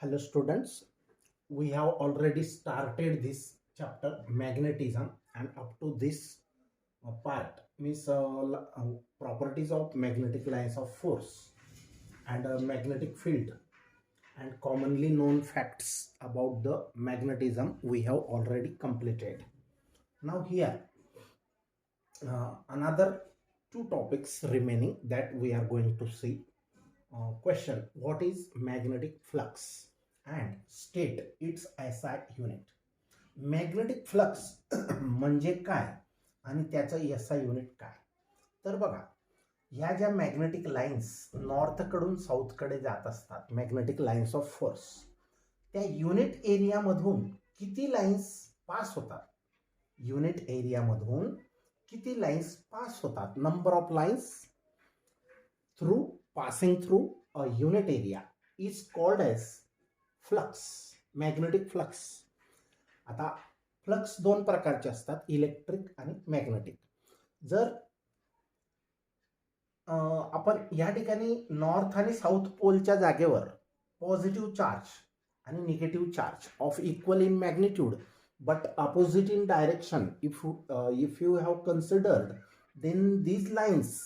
Hello students, we have already started this chapter magnetism, and up to this part means properties of magnetic lines of force and magnetic field and commonly known facts about the magnetism we have already completed. Now here another two topics remaining that we are going to see. Question: what is magnetic flux and state its SI unit. Magnetic flux म्हणजे काय आणि त्याचं SI unit काय. तर बघा, ह्या ज्या magnetic lines नॉर्थकडून साऊथकडे जात असतात, मॅग्नेटिक लाईन्स ऑफ फोर्स, त्या युनिट एरियामधून किती लाईन्स पास होतात, युनिट एरियामधून किती लाईन्स पास होतात, number of lines through passing through a unit area is called as flux, magnetic flux. आता फ्लक्स दोन प्रकारचे असतात, इलेक्ट्रिक आणि मॅग्नेटिक. जर आपण या ठिकाणी नॉर्थ आणि साऊथ पोलच्या जागेवर पॉझिटिव्ह चार्ज आणि negative charge of equal in magnitude but opposite in direction if you have considered, then these lines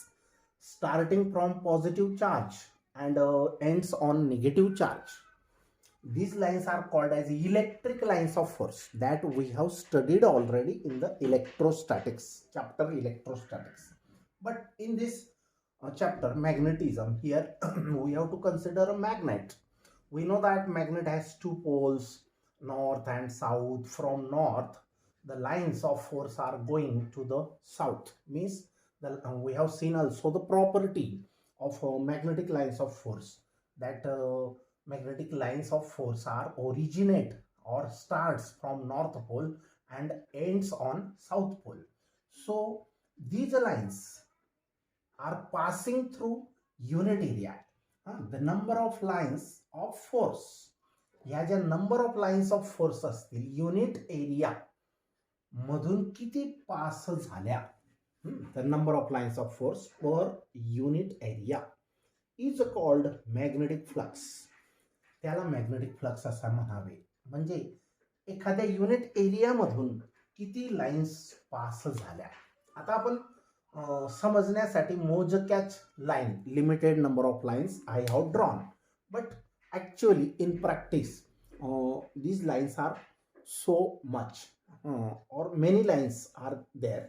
starting from positive charge and ends on negative charge, these lines are called as electric lines of force that we have studied already in the electrostatics chapter, electrostatics. But in this chapter magnetism, here we have to consider a magnet. We know that magnet has two poles, north and south. From north the lines of force are going to the south, means we have seen also the property of magnetic lines of force, that magnetic lines of force are originate or starts from north pole and ends on south pole. So these lines are passing through unit area. The number of lines of force, ह्या ज्या number of lines of force असतील unit area मधून किती pass झाल्या, the number of lines of force per unit area is called magnetic flux. त्याला magnetic flux असा म्हणावे. म्हणजे एखाद्या युनिट एरियामधून किती लाईन्स पास झाल्या. आता आपण समजण्यासाठी मोजक्याच line, limited number of lines I have drawn, but actually in practice these lines are so much or many lines are there.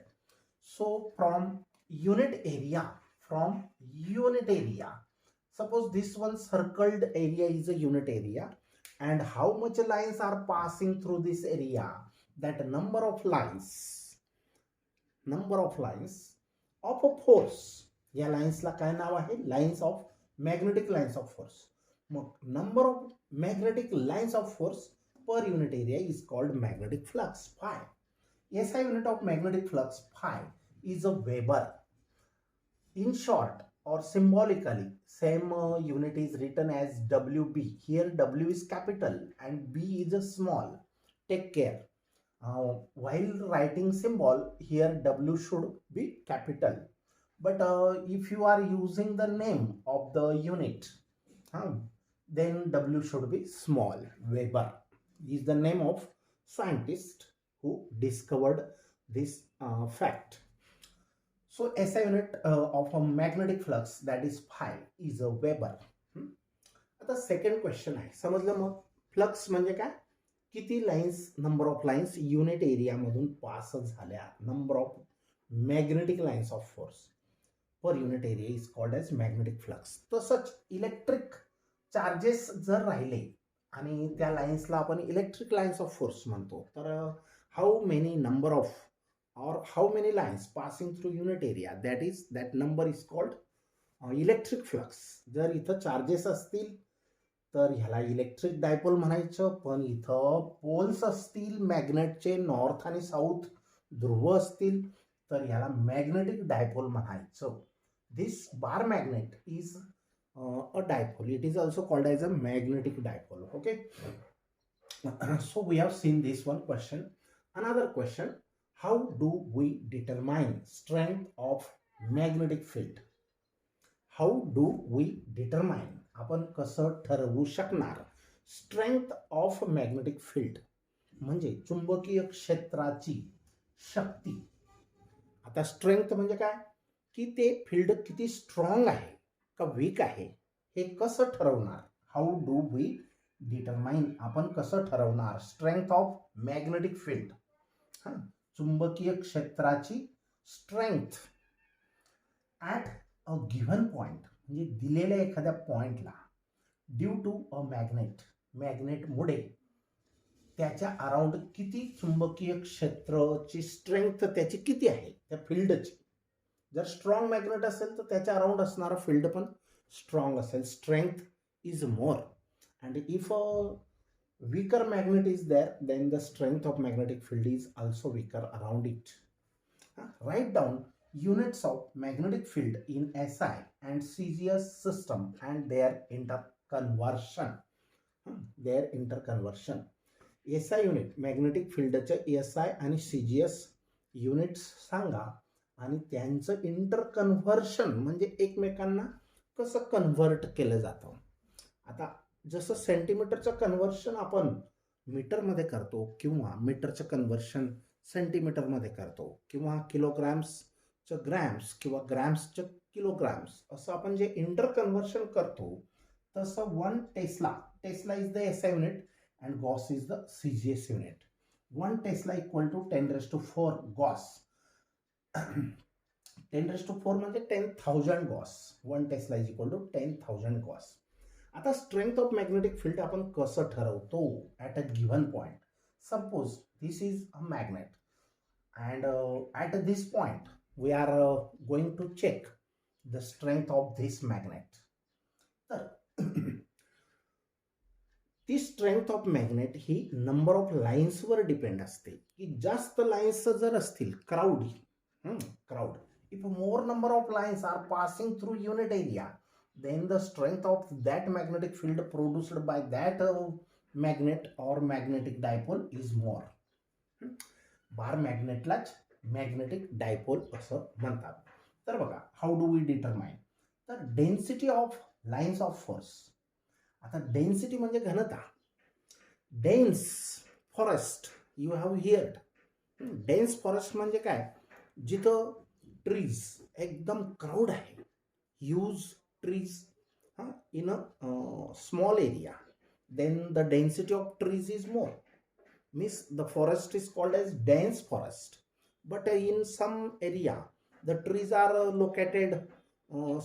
So from unit area, suppose this one circled area is a unit area, and how much lines are passing through this area, that number of lines of a force, या लाइन्सला काय नाव आहे, lines of magnetic lines of force. मग number of magnetic lines of force per unit area is called magnetic flux, phi. SI unit of magnetic flux, phi, is a Weber. In short or symbolically, same unit is written as WB. Here W is capital and B is a small. Take care. While writing symbol, here W should be capital. But if you are using the name of the unit, then W should be small. Weber is the name of scientist who discovered this fact. So SI unit of a magnetic flux, that is phi, is a Weber. आता second question आहे, समजलं. मग flux म्हणजे काय, किती lines, number of lines unit एरियामधून pass झाल्या, number of magnetic lines of force per unit area is called as magnetic flux. तसंच इलेक्ट्रिक चार्जेस जर राहिले आणि त्या लाईन्सला आपण इलेक्ट्रिक लाईन्स ऑफ फोर्स म्हणतो, तर how many number of or how many lines passing through unit area, that number is called electric flux. जर इथं चार्जेस असतील तर ह्याला इलेक्ट्रिक डायपोल म्हणायचं, पण इथं पोल्स असतील मॅग्नेटचे, नॉर्थ आणि साऊथ ध्रुव असतील, तर ह्याला मॅग्नेटिक डायपोल म्हणायचं. This bar magnet is a dipole. It is also called as a magnetic dipole. Okay. So we have seen this one question. Another question: how do we determine strength of magnetic field? How do we determine, आपण कसं ठरवू शकणार strength of magnetic field म्हणजे चुंबकीय क्षेत्राची शक्ती. आता strength म्हणजे काय की ते फील्ड किती स्ट्रॉंग आहे का वीक आहे हे कसं ठरवणार. हाऊ डू वी डिटरमाइन, आपण कसं ठरवणार स्ट्रेंथ ऑफ मॅग्नेटिक फील्ड. हां, चुंबकीय क्षेत्राची strength at a given point म्हणजे दिलेल्या एखाद्या पॉइंटला ड्यू टू अ मॅग्नेटमुळे त्याच्या अराउंड किती चुंबकीय क्षेत्राची स्ट्रेंथ त्याची किती आहे त्या फील्डची. जर स्ट्रॉंग मॅग्नेट असेल तर त्याच्या अराउंड असणारा फील्ड पण स्ट्रॉंग असेल, strength is more. And if a weaker magnet is there, then the strength of magnetic field is also weaker around it. Write down units of magnetic field in SI and CGS system and their interconversion. Their interconversion. SI unit magnetic फिल्डच्या SI आणि CGS units सांगा आणि त्यांचं इंटरकन्व्हर्शन म्हणजे एकमेकांना कसं convert केलं जातं. आता जसं सेंटीमीटरचं कन्व्हर्शन आपण मीटरमध्ये करतो किंवा मीटरचं कन्व्हर्शन सेंटीमीटरमध्ये करतो किंवा किलोग्रॅम्सचं ग्रॅम्स किंवा ग्रॅम्सचं किलोग्रॅम्स असं आपण जे इंटर कन्व्हर्शन करतो तसं 1 Tesla is the SI unit and Gauss is the CGS unit. 1 Tesla equal to 10⁴ Gauss. 10⁴ म्हणजे 10,000 Gauss. 1 Tesla is equal to 10,000 Gauss. आता स्ट्रेंथ ऑफ मॅग्नेटिक फील्ड आपण कसं ठरवतो at a given point. Suppose this is a magnet and at this point we are going to check the strength of this magnet. तर ती strength of magnet ही number of लाईन्सवर depend असते की जास्त लाईन्स जर असतील crowd if more number of lines are passing through unit area then the strength of that magnetic field produced by that magnet or magnetic dipole is more. Bar मॅग्नेटलाच magnetic dipole असं म्हणतात. तर बघा how do we determine. तर density of lines of force. आता density म्हणजे घनता. Dense forest you have heard. Dense forest म्हणजे काय, जिथं ट्रीज एकदम क्राऊड आहे, huge trees in a small area, then the density of trees is more. Means the forest is called as dense forest. But in some area the trees are located or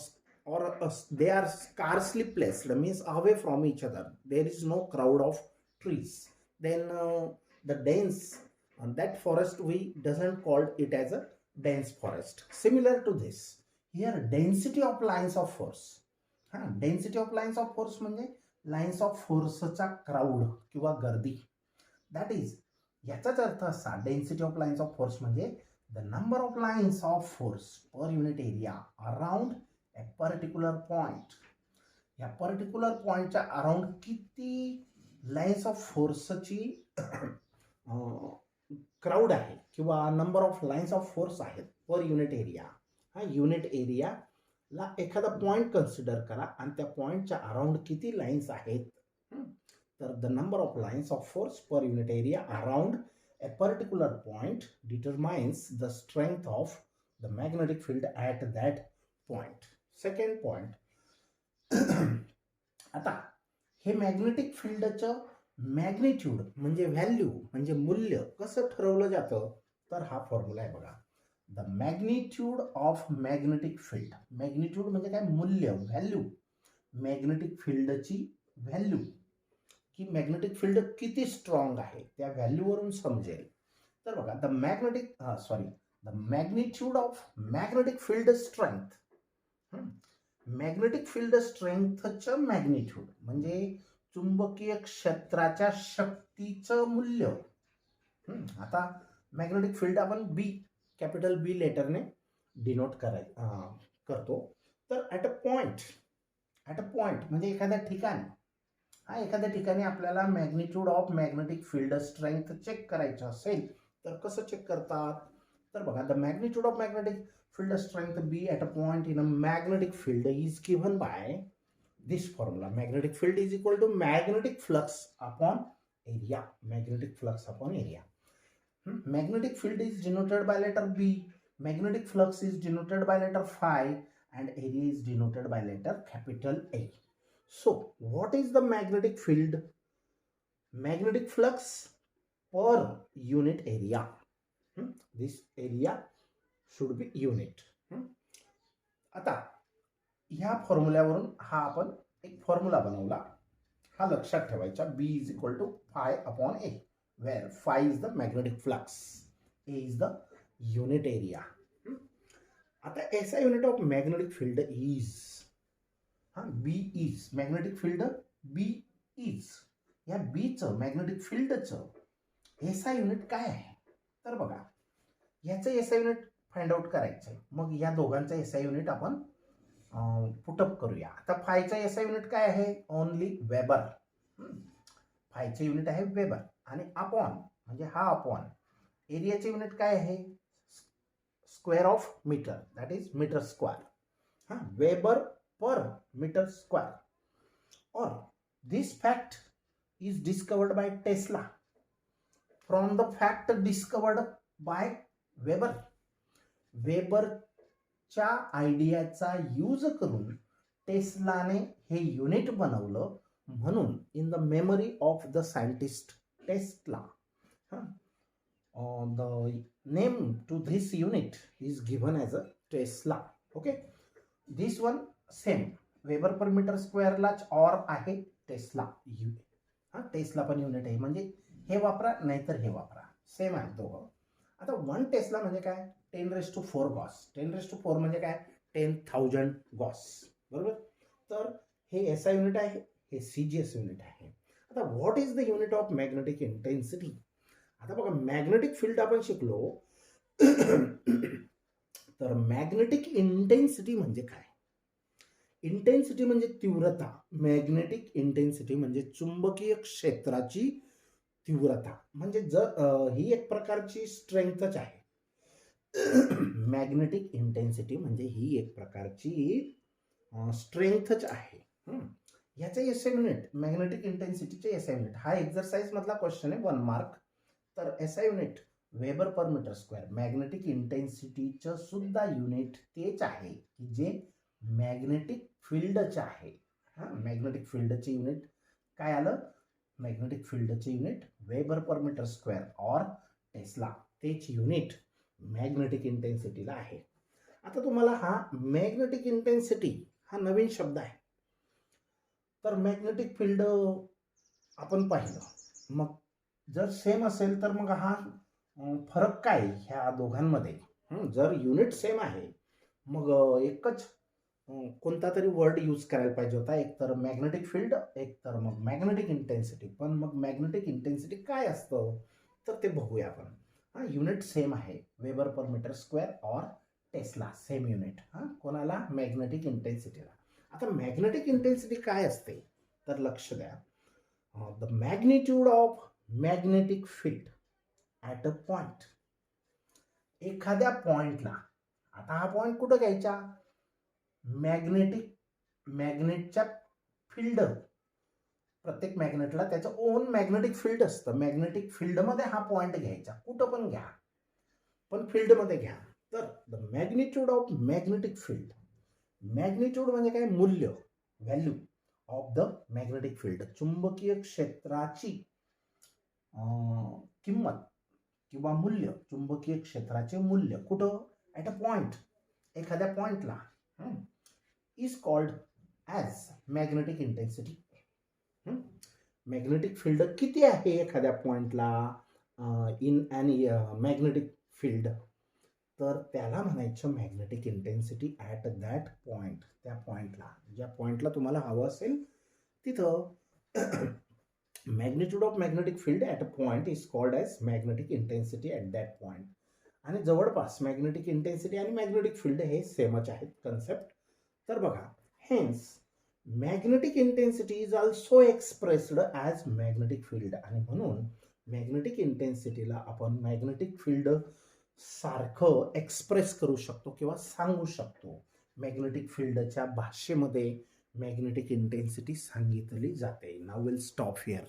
they are scarcely placed, means away from each other, there is no crowd of trees, then the dense that forest we doesn't call it as a dense forest. Similar to this here, density of lines of force. Density of lines of force म्हणजे lines of फोर्सचा crowd किंवा गर्दी. That is याचाच अर्थ असा, density of lines of force म्हणजे the number of lines of force per unit area around a particular point. या particular पॉइंटच्या अराउंड किती लाईन्स ऑफ फोर्सची क्राऊड आहे किंवा number of lines of force आहेत पर युनिट एरिया. युनिट एरियाला एखादा पॉइंट कन्सिडर करा आणि त्या पॉइंटच्या अराउंड किती लाईन्स आहेत. तर the number of lines of force per unit area around a particular point determines the strength of the magnetic field at that point. Second point. आता हे मॅग्नेटिक फील्डचं मॅग्निट्यूड म्हणजे व्हॅल्यू म्हणजे मूल्य कसं ठरवलं जातं, तर हा फॉर्म्युला आहे बघा. The magnitude of magnetic field. Magnitude म्हणजे काय, मूल्य, व्हॅल्यू. मॅग्नेटिक फील्डची व्हॅल्यू की मॅग्नेटिक फील्ड किती स्ट्रॉंग आहे त्या व्हॅल्यूवरून समजेल. तर बघा the magnitude of magnetic field strength. Magnetic field स्ट्रेंथचं मॅग्निट्यूड म्हणजे चुंबकीय क्षेत्राच्या शक्तीचं मूल्य. आता मॅग्नेटिक फील्ड आपण बी, कॅपिटल बी लेटरने डिनोट करतो. तर ॲट अ पॉइंट म्हणजे एखाद्या ठिकाणी, एखाद्या ठिकाणी आपल्याला magnitude of magnetic field strength check करायचं असेल तर कसं चेक करतात. तर बघा the magnitude of magnetic field strength B at a point in a magnetic field is given by this formula. Magnetic field is equal to magnetic flux upon area. Magnetic flux upon area. Magnetic field is denoted by letter B. Magnetic flux is denoted by letter phi, and area is denoted by letter capital A. So what is the magnetic field? Magnetic flux per unit area. This area should be unit. आता ह्या फॉर्म्युल्यावरून हा आपण एक formula बनवला. हा लक्षात ठेवायचा. B is equal to phi upon A, where phi is the magnetic flux, A is the unit area. आता ऐसा unit of magnetic field is, B is magnetic field, B is, या बीचं मॅग्नेटिक फील्डचं SI unit काय आहे? तर बघा, याचं एसआय युनिट फाइंड आउट करायचं आहे. मग या दोघांचं एसआय युनिट आपण पुटअप करूया. आता फायचं एसआय युनिट काय आहे? Only weber. फायचं युनिट आहे वेबर, आणि अपॉन म्हणजे हा अपॉन एरियाचे युनिट काय आहे? Square of metre, that is metre square. Weber per metre square. और this fact is discovered by Tesla from the fact discovered by Weber. वेबरच्या आयडियाचा यूज करून टेस्लाने हे युनिट बनवलं, म्हणून in the memory of the scientist Tesla the name to this unit is given as a Tesla. Okay, this one same weber per metre स्क्वेअरलाच or आहे Tesla. Tesla पण युनिट आहे, म्हणजे हे वापरा नाहीतर हे वापरा, सेम आहे दोघं. आता 1 टेस्ला म्हणजे काय? 10⁴ गॉस. 10⁴ म्हणजे काय? 10,000 गॉस, बरोबर. तर हे एसआय युनिट आहे, हे सीजीएस युनिट आहे. आता what is the unit of magnetic intensity? आता बघा, मॅग्नेटिक फील्ड आपण शिकलो, तर मॅग्नेटिक इंटेन्सिटी म्हणजे काय? इंटेन्सिटी म्हणजे तीव्रता. मॅग्नेटिक इंटेन्सिटी म्हणजे चुंबकीय क्षेत्राची तीव्रता. म्हणजे जर ही एक प्रकारची स्ट्रेंथच आहे. मॅग्नेटिक इंटेन्सिटी म्हणजे ही एक प्रकारची स्ट्रेंथच आहे. ह्याचे एसआय युनिट, मॅग्नेटिक इंटेन्सिटीचे एसआय युनिट, हा एक्झरसाइज मधला क्वेश्चन आहे, 1 मार्क. तर SI unit weber per metre square. Magnetic इंटेन्सिटीचं सुद्धा युनिट तेच आहे की जे मॅग्नेटिक फील्डचे आहे. मॅग्नेटिक फील्डचे युनिट काय आलं? मॅग्नेटिक फील्डचे unit weber per metre square और टेस्ला, तेच युनिट मॅग्नेटिक इंटेन्सिटीला आहे. आता तुम्हाला हा मॅग्नेटिक इंटेन्सिटी हा नवीन शब्द आहे. तर मॅग्नेटिक फील्ड आपण पाहिलं, मग जर सेम असेल तर मग हा फरक काय ह्या दोघांमध्ये? जर युनिट सेम आहे मग एकच कोणता तरी वर्ड यूज करायला पाहिजे होता, एक तर मॅग्नेटिक फील्ड, एक तर मग मॅग्नेटिक इंटेन्सिटी. पण मग मॅग्नेटिक इंटेन्सिटी काय असतं तर ते बघूया आपण. युनिट सेम आहे, वेबर पर मीटर स्क्वेअर और टेस्ला, सेम युनिट. कोणाला? मॅग्नेटिक इंटेन्सिटीला. आता मॅग्नेटिक इंटेन्सिटी काय असते तर लक्ष द्या. The magnitude of magnetic field at a point. एखाद्या पॉइंटला, आता हा पॉइंट कुठं घ्यायचा? मॅग्नेटच्या फील्ड, प्रत्येक मॅग्नेटला त्याचं ओन मॅग्नेटिक फील्ड असतं. मॅग्नेटिक फील्डमध्ये हा पॉइंट घ्यायचा, कुठं पण घ्या, पण फील्डमध्ये घ्या. तर the magnitude of magnetic field. Magnitude म्हणजे काय? मूल्य, value of the magnetic field. चुंबकीय क्षेत्राची किंमत किंवा मूल्य, चुंबकीय क्षेत्राचे मूल्य कुठं? ॲट अ पॉइंट, एखाद्या पॉइंटला, is called as magnetic intensity. Magnetic field किती आहे एखाद्या पॉइंटला इन अन मॅग्नेटिक फील्ड, तर त्याला म्हणायचं magnetic intensity at that point. त्या पॉइंटला, ज्या पॉइंटला तुम्हाला हवं असेल तिथं magnitude of magnetic field at a point is called as magnetic intensity at that point. आणि जवळपास मॅग्नेटिक इंटेन्सिटी आणि मॅग्नेटिक फील्ड हे सेमच आहेत कन्सेप्ट. तर बघा, hence magnetic intensity is also expressed as magnetic field. आणि म्हणून मॅग्नेटिक इंटेन्सिटीला आपण मॅग्नेटिक फील्ड सारखं एक्सप्रेस करू शकतो किंवा सांगू शकतो. मॅग्नेटिक फील्डच्या भाषेमध्ये मॅग्नेटिक इंटेन्सिटी सांगितली जाते. नाव विल स्टॉप हिअर.